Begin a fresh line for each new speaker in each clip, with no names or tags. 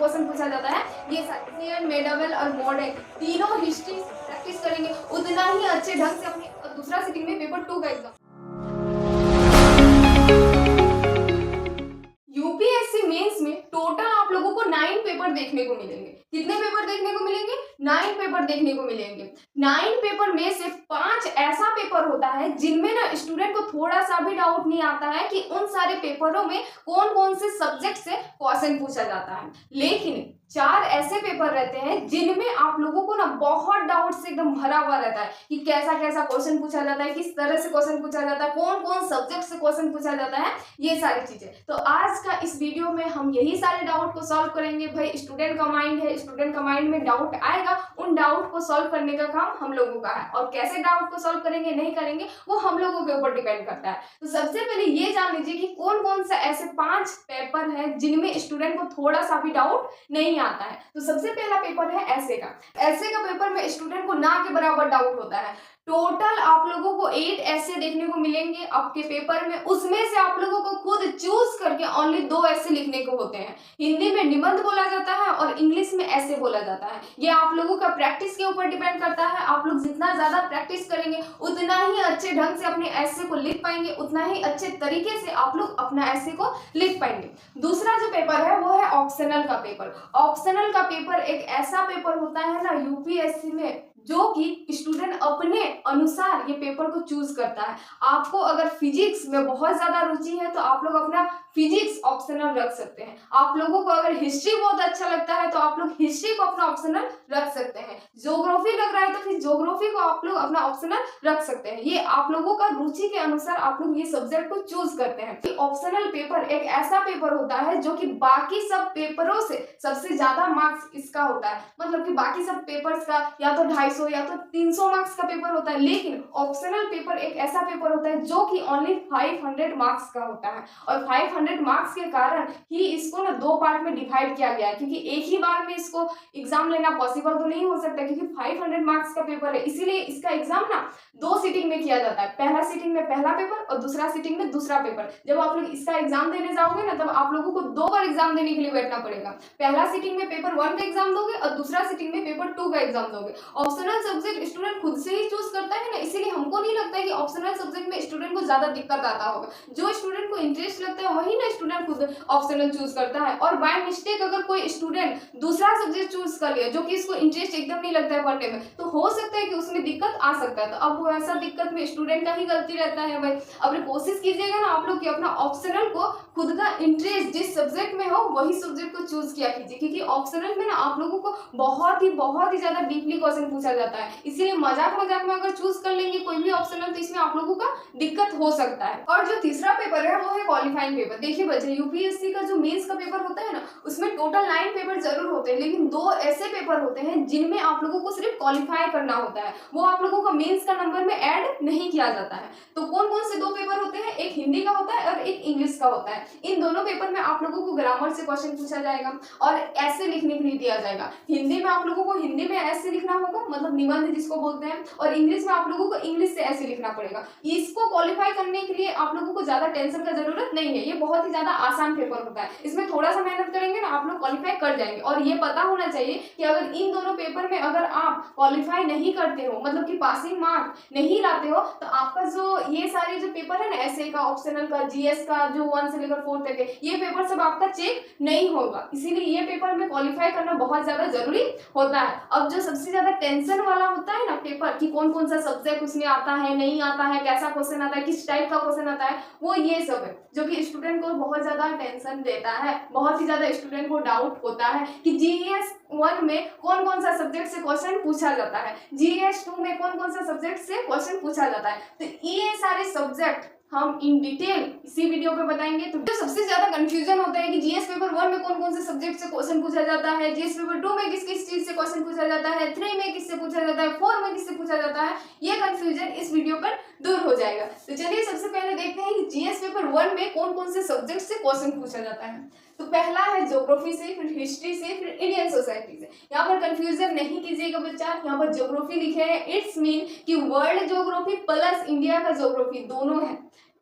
Question पूछा जाता है। ये एशियन, मेडावल और मॉडर्न तीनों हिस्ट्री प्रैक्टिस करेंगे उतना ही अच्छे ढंग से अपने दूसरा सिटिंग में पेपर 2 का एग्जाम। यूपीएससी मेंस में टोटल आप लोगों को 9 पेपर देखने को मिलेंगे। कितने पेपर देखने को मिलेंगे? 9 पेपर देखने को मिलेंगे। 9 पेपर में से 5 ऐसा पेपर होता है जिनमें ना स्टूडेंट को थोड़ा सा भी डाउट नहीं आता है कि उन सारे पेपरों में कौन कौन से सब्जेक्ट से क्वेश्चन पूछा जाता है। लेकिन 4 ऐसे पेपर रहते हैं जिनमें आप लोगों को ना बहुत डाउट से एकदम भरा हुआ रहता है कि कैसा कैसा क्वेश्चन पूछा जाता है, किस तरह से क्वेश्चन पूछा जाता है, कौन कौन सब्जेक्ट से क्वेश्चन पूछा जाता है, ये सारी चीजें। तो आज का इस वीडियो में हम यही सारे डाउट को सॉल्व करेंगे। भाई स्टूडेंट का माइंड है, स्टूडेंट का माइंड में डाउट आएगा, उन डाउट को सॉल्व करने का काम हम लोगों का है। और कैसे डाउट को सॉल्व करेंगे नहीं करेंगे वो हम लोगों के ऊपर डिपेंड करता है। तो सबसे पहले ये जान लीजिए कि कौन कौन सा ऐसे 5 पेपर है जिनमें स्टूडेंट को थोड़ा सा भी डाउट नहीं आता है। तो सबसे पहला पेपर है ऐसे का। ऐसे का पेपर में स्टूडेंट को ना के बराबर डाउट होता है। टोटल आप लोगों को 8 ऐसे देखने को मिलेंगे आपके पेपर में। उसमें से आप लोगों को खुद चूज करके ओनली 2 ऐसे लिखने को होते हैं। हिंदी में निबंध बोला जाता है और इंग्लिश में ऐसे बोला जाता है। ये आप लोगों का प्रैक्टिस के ऊपर डिपेंड करता है। आप लोग जितना ज्यादा प्रैक्टिस करेंगे उतना ही अच्छे ढंग से अपने ऐसे को लिख पाएंगे, उतना ही अच्छे तरीके से आप लोग अपना ऐसे को लिख पाएंगे। दूसरा जो पेपर है वो है ऑप्शनल का पेपर। ऑप्शनल का पेपर एक ऐसा पेपर होता है ना यूपीएससी में जो कि स्टूडेंट अपने अनुसार ये पेपर को चूज करता है। आपको अगर फिजिक्स में बहुत ज्यादा रुचि है तो आप लोग अपना फिजिक्स ऑप्शनल रख सकते हैं। आप लोगों को अगर हिस्ट्री बहुत अच्छा लगता है तो आप लोग हिस्ट्री को अपना ऑप्शनल रख सकते हैं। ज्योग्राफी लग रहा है तो फिर ज्योग्राफी को आप लोग अपना ऑप्शनल रख सकते हैं। ये आप लोगों का रुचि के अनुसार आप लोग ये सब्जेक्ट को चूज करते हैं। ऑप्शनल पेपर एक ऐसा पेपर होता है जो कि बाकी सब पेपरों से सबसे ज्यादा मार्क्स इसका होता है। मतलब कि बाकी सब पेपर्स का या तो 250 या तो 300 मार्क्स का पेपर होता है, लेकिन ऑप्शनल पेपर एक ऐसा पेपर होता है जो कि ओनली 500 मार्क्स का होता है। और 500 मार्क्स के कारण ही इसको ना 2 पार्ट में डिवाइड किया गया है, क्योंकि एक ही बार में इसको एग्जाम लेना पॉसिबल तो नहीं हो सकता, क्योंकि 500 मार्क्स का पेपर है। इसीलिए इसका एग्जाम ना 2 सीटिंग में किया जाता है। पहला सीटिंग में पहला पेपर और दूसरा सीटिंग में दूसरा पेपर। जब आप लोग इसका एग्जाम देने जाओगे ना तब आप लोगों को 2 बार एग्जाम देने के लिए बैठना पड़ेगा। पहला सीटिंग में पेपर 1 का एग्जाम दोगे और दूसरा सीटिंग में पेपर 2 का एग्जाम दोगे। ऑप्शनल सब्जेक्ट स्टूडेंट खुद से ही चूज करता है ना, इसीलिए हमको नहीं लगता है कि ऑप्शनल सब्जेक्ट में स्टूडेंट को ज्यादा दिक्कत आता होगा। जो स्टूडेंट को इंटरेस्ट लगता है वही ना स्टूडेंट खुद ऑप्शनल चूज करता है। और बाय मिस्टेक अगर कोई स्टूडेंट दूसरा सब्जेक्ट चूज कर लिया जो कि इसको इंटरेस्ट एकदम नहीं लगता है पढ़ने में, तो हो सकता है कि उसमें दिक्कत आ सकता है। तो अब वो ऐसा दिक्कत में स्टूडेंट का ही गलती रहता है। भाई अब कोशिश कीजिएगा ना आप लोग कि अपना ऑप्शनल को खुद का इंटरेस्ट जिस सब्जेक्ट में हो वही सब्जेक्ट को चूज किया कीजिए, क्योंकि ऑप्शनल में ना आप लोगों को बहुत ही ज्यादा डीपली क्वेश्चन पूछा जाता है। इसीलिए मजाक मजाक में अगर चूज कर लेंगे कोई भी ऑप्शनल तो इसमें आप लोगों का दिक्कत हो सकता है। और जो तीसरा पेपर है वो है क्वालिफाइंग पेपर। देखिए बच्चे यूपीएससी का जो मेंस का पेपर होता है ना उसमें टोटल 9 पेपर जरूर होते हैं, लेकिन 2 ऐसे पेपर होते हैं जिनमें आप लोगों को सिर्फ क्वालिफाई करना होता है। वो आप लोगों का मेंस का नंबर में ऐड नहीं किया जाता है। तो कौन कौन से 2 पेपर होते हैं? एक हिंदी का होता है और एक इंग्लिश का होता है। इन दोनों पेपर में आप लोगों को ग्रामर से क्वेश्चन पूछा जाएगा और ऐसे लिखने के लिए दिया जाएगा। हिंदी में आप लोगों को हिंदी में ऐसे लिखना होगा, मतलब निबंध जिसको बोलते हैं, और इंग्लिश में आप लोगों को इंग्लिश से ऐसे लिखना पड़ेगा। इसको क्वालिफाई करने के लिए आप लोगों को ज्यादा टेंशन का जरूरत नहीं है। ये बहुत ही ज्यादा आसान पेपर होता है। इसमें थोड़ा सा मेहनत करेंगे ना आप लोग क्वालिफाई कर जाएंगे। और ये पता होना चाहिए कि अगर इन दोनों पेपर में अगर आप क्वालिफाई नहीं करते हो, मतलब कि पासिंग मार्क नहीं लाते हो, तो आपका जो ये सारे जो पेपर है ना ऐसे का, ऑप्शनल का, जीएस का, जो 1 से लेकर 4 तक है, ये पेपर सब आपका चेक नहीं होगा। इसीलिए ये पेपर में क्वालिफाई करना बहुत ज्यादा जरूरी होता है। अब जो सबसे ज्यादा टेंशन वाला होता है ना पेपर कि कौन कौन सा सब्जेक्ट उसमें आता है नहीं आता है, कैसा क्वेश्चन आता है, किस टाइप का क्वेश्चन आता है, वो ये सब है जो कि स्टूडेंट को बहुत ज्यादा टेंशन देता है। बहुत ही ज्यादा स्टूडेंट को डाउट होता है कि जीएस 1 में कौन कौन सा सब्जेक्ट से क्वेश्चन पूछा जाता है, जीएस 2 में कौन कौन सा सब्जेक्ट से क्वेश्चन पूछा जाता है। तो ये सारे सब्जेक्ट हम इन डिटेल इसी वीडियो पे बताएंगे। तो जो सबसे ज्यादा कंफ्यूजन होता है कि जीएस पेपर 1 में कौन कौन से सब्जेक्ट से क्वेश्चन पूछा जाता है, जीएस पेपर 2 में किस किस चीज से क्वेश्चन पूछा जाता है, 3 में किससे पूछा जाता है, 4 में किससे पूछा जाता है, ये कंफ्यूजन इस वीडियो पर दूर हो जाएगा। तो चलिए सबसे पहले देखते हैं कि जीएस पेपर 1 में कौन कौन से सब्जेक्ट से क्वेश्चन पूछा जाता है। तो पहला है ज्योग्राफी से, फिर हिस्ट्री से, फिर इंडियन सोसाइटी से। यहाँ पर कंफ्यूजन नहीं कीजिएगा बच्चा, यहाँ पर ज्योग्राफी लिखे है, इट्स मीन कि वर्ल्ड ज्योग्राफी प्लस इंडिया का ज्योग्राफी दोनों है।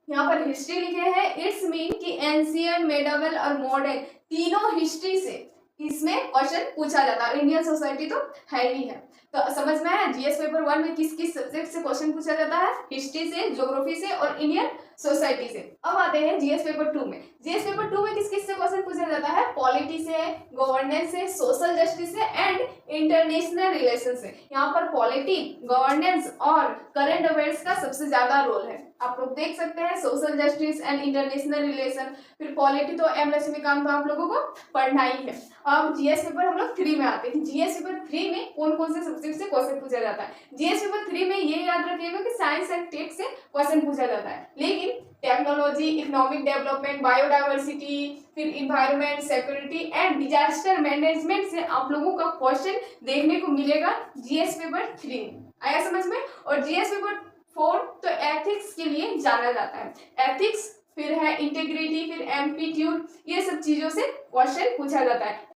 यहाँ पर हिस्ट्री लिखे हैं, इट्स मीन कि एंशियंट, मेडावल और मॉडर्न तीनों हिस्ट्री से इसमें क्वेश्चन पूछा जाता है। इंडियन सोसाइटी तो है ही है। तो समझ में आया जीएस पेपर 1 में किस किस सब्जेक्ट से क्वेश्चन पूछा जाता है, हिस्ट्री से, ज्योग्राफी से और इंडियन सोसाइटी से। अब आते हैं जीएस पेपर 2 में। जीएस पेपर 2 में किस किस से क्वेश्चन पूछा जाता है, पॉलिटी से, गवर्नेंस से, सोशल जस्टिस से एंड इंटरनेशनल रिलेशन से। यहाँ पर पॉलिटी, गवर्नेंस और करंट अफेयर्स का सबसे ज्यादा रोल है। आप लोग देख सकते हैं social justice and international relation, फिर पॉलिटी तो एमएससी में काम तो आप लोगों को पढ़ना ही है। अब जीएस पेपर हम लोग 3 में आते हैं। जीएस पेपर 3 में कौन कौन से सब्जेक्ट से क्वेश्चन पूछा जाता है। जीएस पेपर 3 में ये याद रखिएगा कि साइंस एंड टेक से क्वेश्चन पूछा जाता है, लेकिन टेक्नोलॉजी, इकोनॉमिक डेवलपमेंट, बायोडाइवर्सिटी, फिर environment, security and disaster management से आप लोगों का क्वेश्चन देखने को मिलेगा जीएस पेपर 3 में। आया समझ में। और जीएस पेपर 4 तो एथिक्स के लिए जाना जाता है। एथिक्स, फिर है इंटीग्रिटी, फिर एम्पलीट्यूड, ये सब चीजों से क्वेश्चन पूछा जाता है।